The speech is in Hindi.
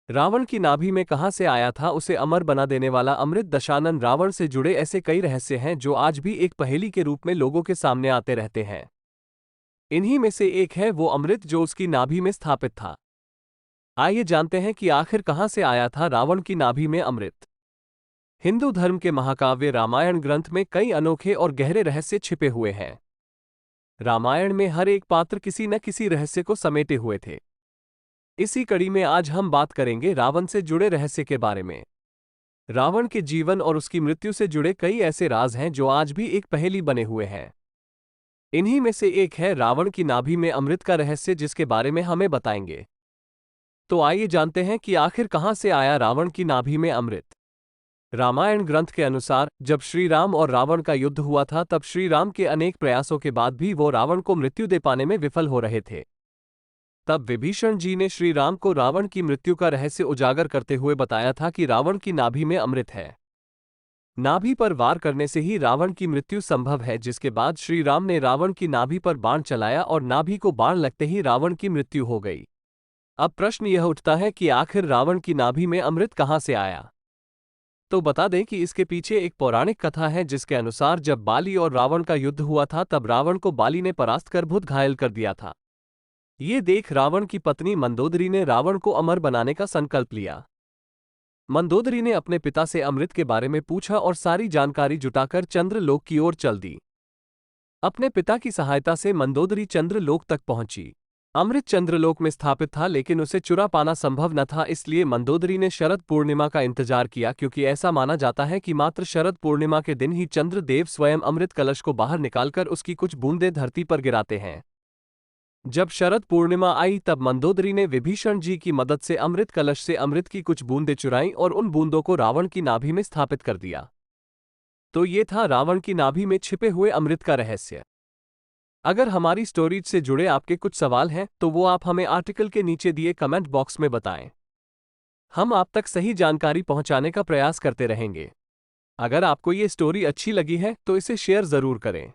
रावण की नाभि में कहां से आया था उसे अमर बना देने वाला अमृत दशानन? रावण से जुड़े ऐसे कई रहस्य हैं जो आज भी एक पहेली के रूप में लोगों के सामने आते रहते हैं। इन्हीं में से एक है वो अमृत जो उसकी नाभि में स्थापित था। आइए जानते हैं कि आखिर कहां से आया था रावण की नाभि में अमृत। हिंदू धर्म के महाकाव्य रामायण ग्रंथ में कई अनोखे और गहरे रहस्य छिपे हुए हैं। रामायण में हर एक पात्र किसी न किसी रहस्य को समेटे हुए थे। इसी कड़ी में आज हम बात करेंगे रावण से जुड़े रहस्य के बारे में। रावण के जीवन और उसकी मृत्यु से जुड़े कई ऐसे राज हैं जो आज भी एक पहेली बने हुए हैं। इन्हीं में से एक है रावण की नाभि में अमृत का रहस्य, जिसके बारे में हमें बताएंगे। तो आइए जानते हैं कि आखिर कहां से आया रावण की नाभि में अमृत। रामायण ग्रंथ के अनुसार जब श्री राम और रावण का युद्ध हुआ था, तब श्री राम के अनेक प्रयासों के बाद भी वो रावण को मृत्यु दे पाने में विफल हो रहे थे। तब विभीषण जी ने श्री राम को रावण की मृत्यु का रहस्य उजागर करते हुए बताया था कि रावण की नाभि में अमृत है। नाभि पर वार करने से ही रावण की मृत्यु संभव है, जिसके बाद श्री राम ने रावण की नाभि पर बाण चलाया और नाभि को बाण लगते ही रावण की मृत्यु हो गई। अब प्रश्न यह उठता है कि आखिर रावण की नाभि में अमृत कहां से आया। तो बता दें कि इसके पीछे एक पौराणिक कथा है, जिसके अनुसार जब बाली और रावण का युद्ध हुआ था, तब रावण को बाली ने परास्त कर बहुत घायल कर दिया था। ये देख रावण की पत्नी मंदोदरी ने रावण को अमर बनाने का संकल्प लिया। मंदोदरी ने अपने पिता से अमृत के बारे में पूछा और सारी जानकारी जुटाकर चंद्रलोक की ओर चल दी। अपने पिता की सहायता से मंदोदरी चंद्रलोक तक पहुंची। अमृत चंद्रलोक में स्थापित था, लेकिन उसे चुरा पाना संभव न था, इसलिए मंदोदरी ने शरद पूर्णिमा का इंतजार किया, क्योंकि ऐसा माना जाता है कि मात्र शरद पूर्णिमा के दिन ही चंद्रदेव स्वयं अमृत कलश को बाहर निकालकर उसकी कुछ बूंदें धरती पर गिराते हैं। जब शरद पूर्णिमा आई, तब मंदोदरी ने विभीषण जी की मदद से अमृत कलश से अमृत की कुछ बूंदें चुराईं और उन बूंदों को रावण की नाभि में स्थापित कर दिया। तो ये था रावण की नाभि में छिपे हुए अमृत का रहस्य। अगर हमारी स्टोरीज से जुड़े आपके कुछ सवाल हैं तो वो आप हमें आर्टिकल के नीचे दिए कमेंट बॉक्स में बताएं। हम आप तक सही जानकारी पहुंचाने का प्रयास करते रहेंगे। अगर आपको ये स्टोरी अच्छी लगी है तो इसे शेयर जरूर करें।